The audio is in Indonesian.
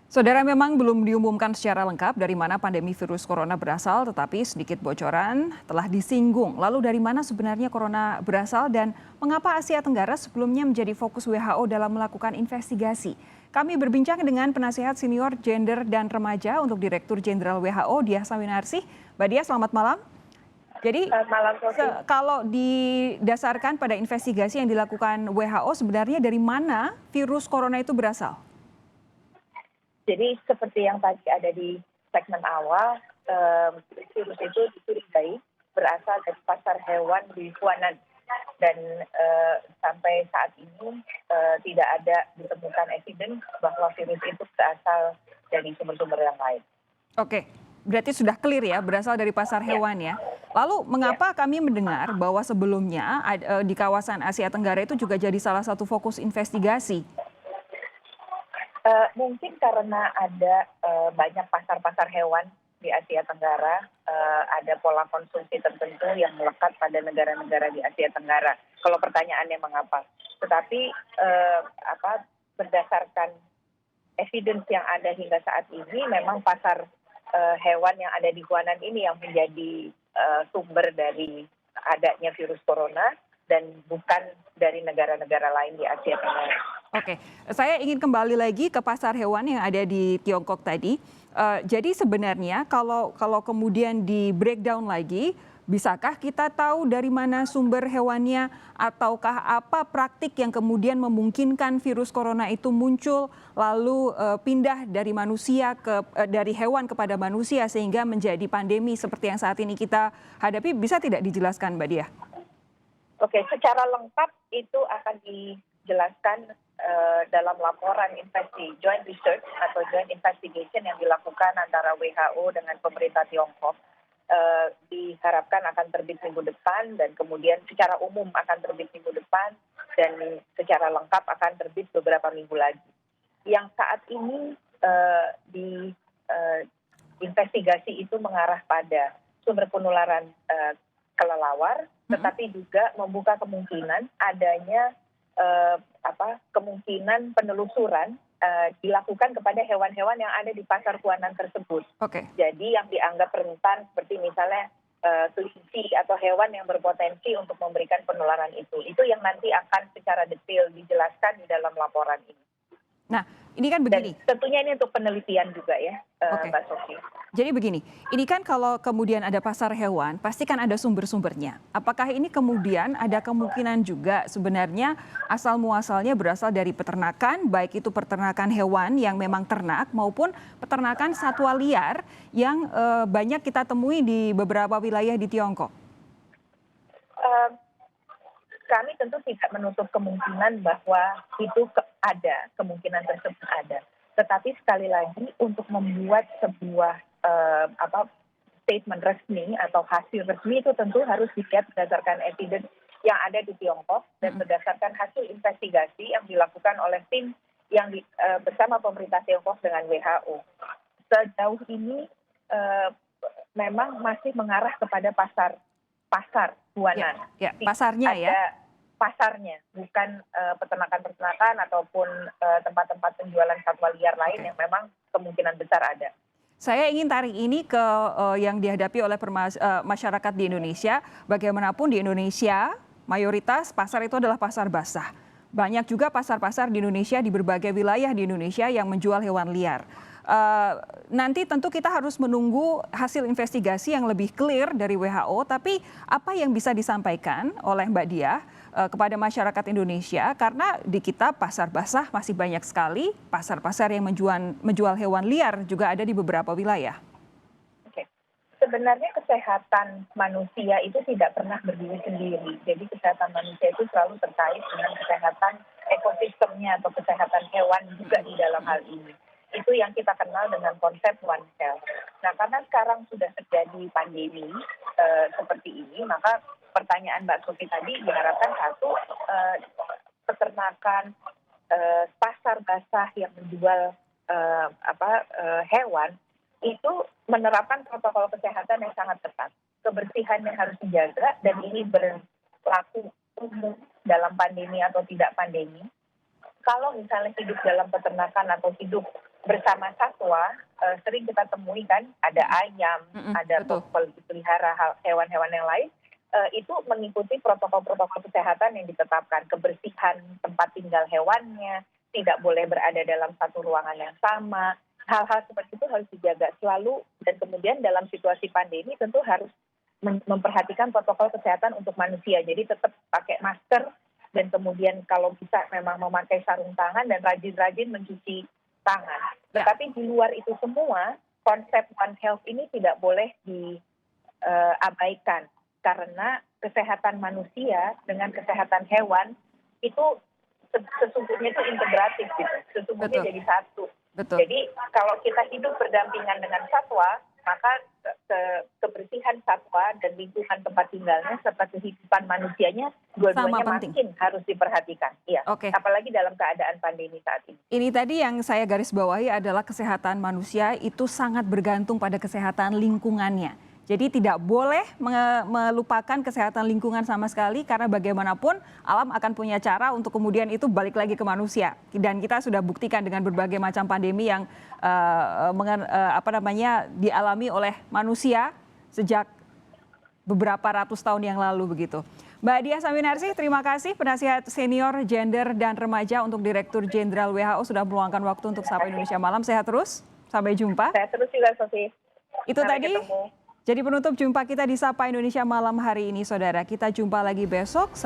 Saudara, memang belum diumumkan secara lengkap dari mana pandemi virus corona berasal, tetapi sedikit bocoran telah disinggung. Lalu dari mana sebenarnya corona berasal dan mengapa Asia Tenggara sebelumnya menjadi fokus WHO dalam melakukan investigasi? Kami berbincang dengan penasihat senior gender dan remaja untuk Direktur Jenderal WHO, Diah Sawinarsih. Mbak Diah, selamat malam. Jadi Selamat malam, Sofi. kalau didasarkan pada investigasi yang dilakukan WHO, sebenarnya dari mana virus corona itu berasal? Jadi seperti yang tadi ada di segmen awal, virus itu dicurigai berasal dari pasar hewan di Huanan dan sampai saat ini tidak ada ditemukan evidence bahwa virus itu berasal dari sumber-sumber yang lain. Oke, berarti sudah clear ya, berasal dari pasar Ya, hewan ya. Lalu ya. mengapa kami mendengar bahwa sebelumnya di kawasan Asia Tenggara itu juga jadi salah satu fokus investigasi? Mungkin karena ada banyak pasar-pasar hewan di Asia Tenggara, ada pola konsumsi tertentu yang melekat pada negara-negara di Asia Tenggara. Kalau pertanyaannya mengapa, tetapi berdasarkan evidence yang ada hingga saat ini, memang pasar hewan yang ada di Huanan ini yang menjadi sumber dari adanya virus corona dan bukan dari negara-negara lain di Asia Tenggara. Oke, saya ingin kembali lagi ke pasar hewan yang ada di Tiongkok tadi. Jadi sebenarnya kalau kemudian di breakdown lagi, bisakah kita tahu dari mana sumber hewannya ataukah apa praktik yang kemudian memungkinkan virus corona itu muncul lalu pindah dari manusia dari hewan kepada manusia sehingga menjadi pandemi seperti yang saat ini kita hadapi, bisa tidak dijelaskan, Mbak Diah? Oke, secara lengkap itu akan dijelaskan dalam laporan joint research atau joint investigation yang dilakukan antara WHO dengan pemerintah Tiongkok. Diharapkan akan terbit minggu depan dan kemudian secara umum akan terbit minggu depan dan secara lengkap akan terbit beberapa minggu lagi. Yang saat ini di investigasi itu mengarah pada sumber penularan kelelawar, tetapi juga membuka kemungkinan adanya kemungkinan penelusuran dilakukan kepada hewan-hewan yang ada di pasar Huanan tersebut. Oke. Jadi yang dianggap rentan seperti misalnya kelinci atau hewan yang berpotensi untuk memberikan penularan itu yang nanti akan secara detail dijelaskan di dalam laporan ini. Nah, ini kan begini. Dan tentunya ini untuk penelitian juga ya, Oke. Mbak Sofi. Jadi begini, ini kan kalau kemudian ada pasar hewan, pasti kan ada sumber-sumbernya. Apakah ini kemudian ada kemungkinan juga sebenarnya asal muasalnya berasal dari peternakan, baik itu peternakan hewan yang memang ternak maupun peternakan satwa liar yang banyak kita temui di beberapa wilayah di Tiongkok? Kami tentu tidak menutup kemungkinan bahwa itu ada, kemungkinan tersebut ada. Tetapi sekali lagi untuk membuat sebuah statement resmi atau hasil resmi itu tentu harus dilihat berdasarkan evidence yang ada di Tiongkok dan berdasarkan hasil investigasi yang dilakukan oleh tim yang bersama pemerintah Tiongkok dengan WHO. Sejauh ini memang masih mengarah kepada pasar Huanan. Ya, pasarnya ya. Ada pasarnya, bukan peternakan-peternakan ataupun tempat-tempat penjualan satwa liar lain yang memang kemungkinan besar ada. Saya ingin tarik ini ke yang dihadapi oleh masyarakat di Indonesia. Bagaimanapun di Indonesia, mayoritas pasar itu adalah pasar basah. Banyak juga pasar-pasar di Indonesia, di berbagai wilayah di Indonesia yang menjual hewan liar. Nanti tentu kita harus menunggu hasil investigasi yang lebih clear dari WHO, tapi apa yang bisa disampaikan oleh Mbak Diah kepada masyarakat Indonesia, karena di kita pasar basah masih banyak sekali, pasar-pasar yang menjual hewan liar juga ada di beberapa wilayah. Oke. Sebenarnya kesehatan manusia itu tidak pernah berdiri sendiri. Jadi kesehatan manusia itu selalu terkait dengan kesehatan ekosistemnya atau kesehatan hewan juga di dalam hal ini. Itu yang kita kenal dengan konsep One Health. Nah, karena sekarang sudah terjadi pandemi seperti ini, maka pertanyaan Mbak Sofi tadi diharapkan satu, peternakan pasar basah yang menjual hewan itu menerapkan protokol kesehatan yang sangat ketat. Kebersihannya harus dijaga dan ini berlaku umum dalam pandemi atau tidak pandemi. Kalau misalnya hidup dalam peternakan atau hidup bersama satwa sering kita temui kan, ada ayam, ada betul. pelihara hewan-hewan yang lain, itu mengikuti protokol-protokol kesehatan yang ditetapkan, kebersihan tempat tinggal hewannya, tidak boleh berada dalam satu ruangan yang sama, hal-hal seperti itu harus dijaga selalu, dan kemudian dalam situasi pandemi tentu harus memperhatikan protokol kesehatan untuk manusia, jadi tetap pakai masker, dan kemudian kalau bisa memang memakai sarung tangan dan rajin-rajin mencuci tangan. Tetapi di luar itu semua, konsep One Health ini tidak boleh diabaikan. Karena kesehatan manusia dengan kesehatan hewan itu sesungguhnya itu integratif gitu. Sesungguhnya Betul. jadi satu. Betul. Jadi kalau kita hidup berdampingan dengan satwa, maka kebersihan satwa dan lingkungan tempat tinggalnya serta kehidupan manusianya dua-duanya makin harus diperhatikan. Iya. Oke. Apalagi dalam keadaan pandemi saat ini. Ini tadi yang saya garis bawahi adalah kesehatan manusia itu sangat bergantung pada kesehatan lingkungannya. Jadi tidak boleh melupakan kesehatan lingkungan sama sekali karena bagaimanapun alam akan punya cara untuk kemudian itu balik lagi ke manusia. Dan kita sudah buktikan dengan berbagai macam pandemi yang dialami oleh manusia sejak beberapa ratus tahun yang lalu begitu. Mbak Diah Saminarsi, terima kasih penasihat senior gender dan remaja untuk Direktur Jenderal WHO sudah meluangkan waktu untuk Sapa Indonesia Malam. Sehat terus, sampai jumpa. Sehat terus juga, Sofi. Itu sampai tadi. Ketemu. Jadi penutup jumpa kita di Sapa Indonesia Malam hari ini, saudara. Kita jumpa lagi besok.